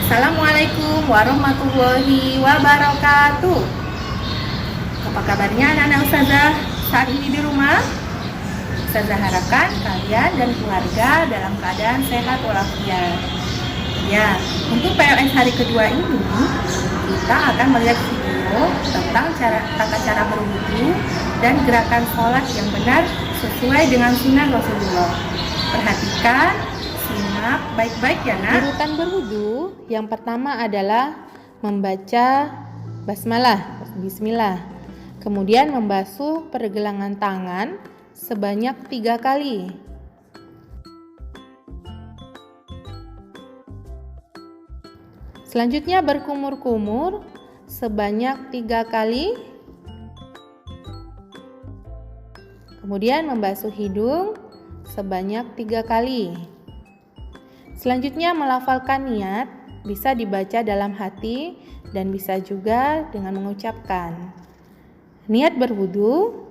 Assalamualaikum warahmatullahi wabarakatuh. Apa kabarnya anak-anak Ustazah saat ini di rumah? Ustazah harapkan kalian dan keluarga dalam keadaan sehat walafiat. Ya, untuk PLS hari kedua ini kita akan melihat video tentang tata cara berwudu dan gerakan sholat yang benar sesuai dengan sunnah Rasulullah. Perhatikan, simak baik-baik ya nak. Urutan berwudu yang pertama adalah membaca basmalah, bismillah. Kemudian membasuh pergelangan tangan sebanyak 3 kali. Selanjutnya berkumur-kumur sebanyak 3 kali. Kemudian membasuh hidung sebanyak 3 kali. Selanjutnya melafalkan niat, bisa dibaca dalam hati dan bisa juga dengan mengucapkan. Niat berwudu,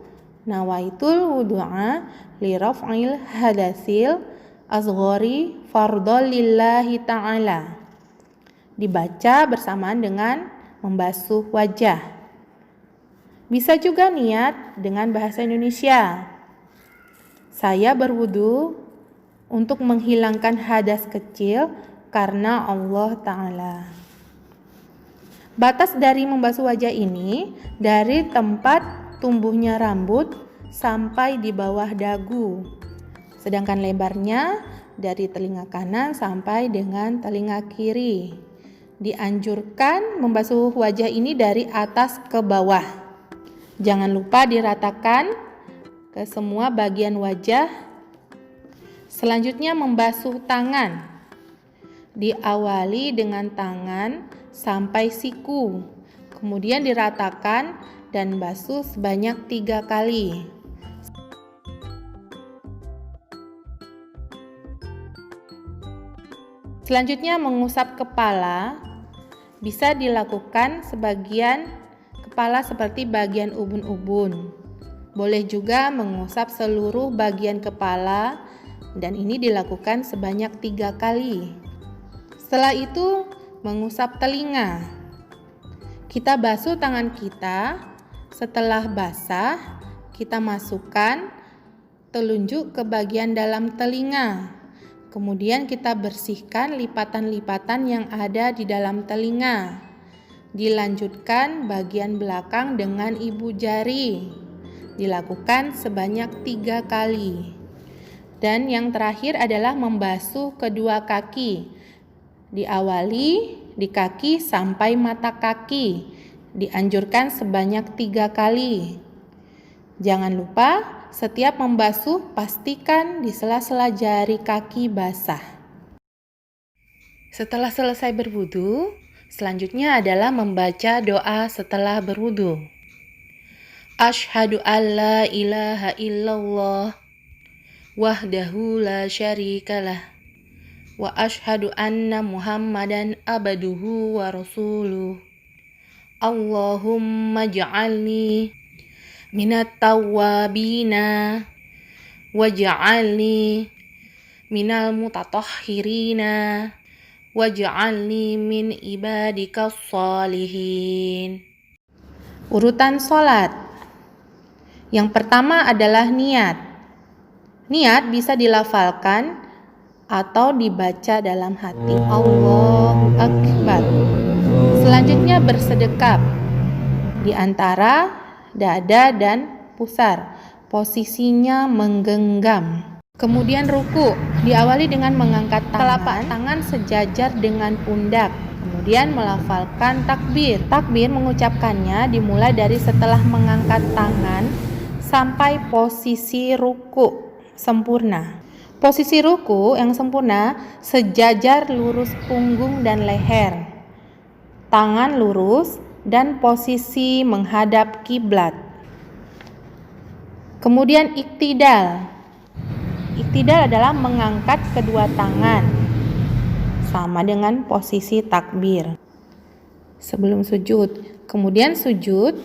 nawaitul wudu'a li raf'il hadasil asghari fardhon lillahi ta'ala. Dibaca bersamaan dengan membasuh wajah. Bisa juga niat dengan bahasa Indonesia. Saya berwudu untuk menghilangkan hadas kecil karena Allah Ta'ala. Batas dari membasuh wajah ini dari tempat tumbuhnya rambut sampai di bawah dagu. Sedangkan lebarnya dari telinga kanan sampai dengan telinga kiri. Dianjurkan membasuh wajah ini dari atas ke bawah. Jangan lupa diratakan ke semua bagian wajah. Selanjutnya membasuh tangan. Diawali dengan tangan sampai siku. Kemudian diratakan dan basuh sebanyak 3 kali. Selanjutnya mengusap kepala. Bisa dilakukan sebagian kepala seperti bagian ubun-ubun. Boleh juga mengusap seluruh bagian kepala dan ini dilakukan sebanyak 3 kali. Setelah itu mengusap telinga. Kita basuh tangan kita. Setelah basah, kita masukkan telunjuk ke bagian dalam telinga. Kemudian kita bersihkan lipatan-lipatan yang ada di dalam telinga. Dilanjutkan bagian belakang dengan ibu jari. Dilakukan sebanyak 3 kali. Dan yang terakhir adalah membasuh kedua kaki. Diawali di kaki sampai mata kaki. Dianjurkan sebanyak 3 kali. Jangan lupa setiap membasuh pastikan di sela-sela jari kaki basah. Setelah selesai berwudu, selanjutnya adalah membaca doa setelah berwudu. Asyhadu alla ilaha illallah wahdahu la syarikalah wa asyhadu anna Muhammadan abduhu wa rasuluh. Allahumma ja'alni minat tawwabina waj'alni minal mutatahhirina waj'alni min ibadikas sholihin. Urutan sholat. Yang pertama adalah niat. Niat bisa dilafalkan atau dibaca dalam hati. Allahu Akbar. Selanjutnya bersedekap di antara dada dan pusar. Posisinya menggenggam. Kemudian ruku. Diawali dengan mengangkat telapak tangan sejajar dengan pundak. Kemudian melafalkan takbir. Takbir mengucapkannya dimulai dari setelah mengangkat tangan sampai posisi ruku sempurna. Posisi ruku yang sempurna sejajar lurus punggung dan leher. Tangan lurus dan posisi menghadap kiblat. Kemudian iktidal. Iktidal adalah mengangkat kedua tangan sama dengan posisi takbir sebelum sujud. Kemudian sujud,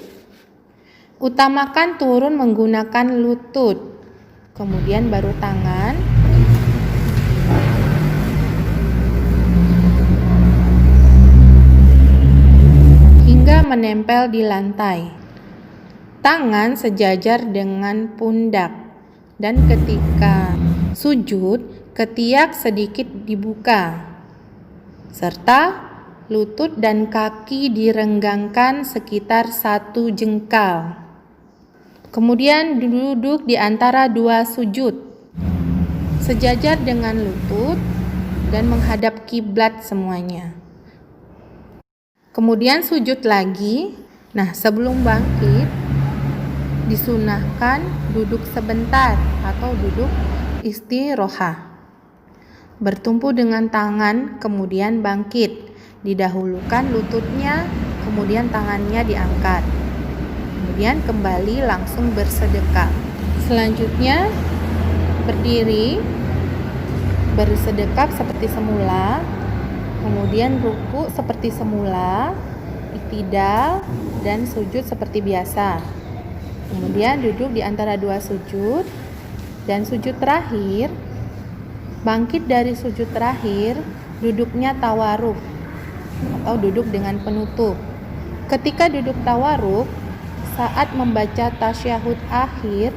utamakan turun menggunakan lutut. Kemudian baru tangan. menempel di lantai. Tangan sejajar dengan pundak. Dan ketika sujud, ketiak sedikit dibuka. Serta lutut dan kaki direnggangkan sekitar 1 jengkal. Kemudian duduk di antara 2 sujud, sejajar dengan lutut dan menghadap kiblat semuanya. Kemudian sujud lagi. Nah, sebelum bangkit disunahkan duduk sebentar atau duduk istirahah. Bertumpu dengan tangan, kemudian bangkit. Didahulukan lututnya, kemudian tangannya diangkat. Kemudian kembali langsung bersedekap. Selanjutnya berdiri, bersedekap seperti semula. Kemudian ruku seperti semula, iktidal, dan sujud seperti biasa. Kemudian duduk di antara 2 sujud, dan sujud terakhir, bangkit dari sujud terakhir, duduknya tawaruk atau duduk dengan penutup. Ketika duduk tawaruk, saat membaca tasyahud akhir,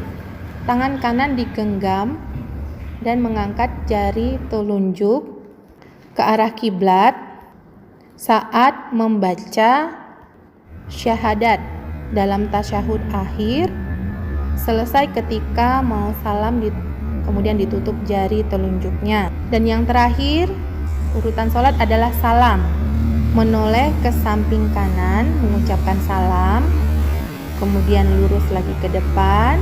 tangan kanan digenggam dan mengangkat jari telunjuk ke arah kiblat saat membaca syahadat dalam tasyahud akhir. Selesai ketika mau salam kemudian ditutup jari telunjuknya. Dan yang terakhir, urutan sholat adalah salam. Menoleh ke samping kanan mengucapkan salam, kemudian lurus lagi ke depan.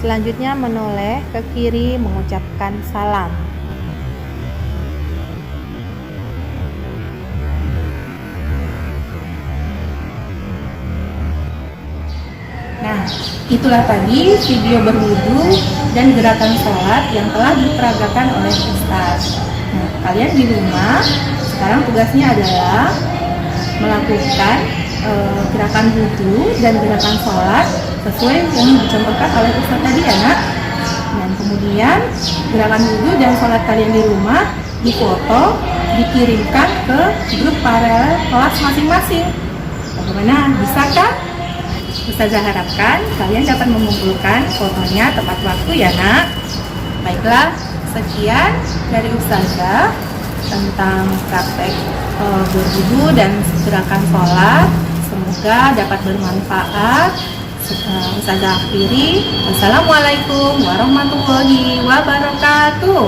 Selanjutnya menoleh ke kiri mengucapkan salam. Nah, itulah tadi video berwudu dan gerakan sholat yang telah diperagakan oleh Ustaz. Nah, kalian di rumah sekarang tugasnya adalah melakukan gerakan wudu dan gerakan sholat sesuai yang dicontohkan oleh Ustaz tadi ya nak. Dan kemudian gerakan wudu dan sholat kalian di rumah difoto, dikirimkan ke grup paralel kelas masing-masing. Bagaimana? Bisa kan? Ustazah harapkan kalian dapat mengumpulkan fotonya tepat waktu ya nak. Baiklah, sekian dari Ustazah tentang praktek berwudu dan gerakan sholat. Semoga dapat bermanfaat. Ustazah akhiri. Wassalamualaikum warahmatullahi wabarakatuh.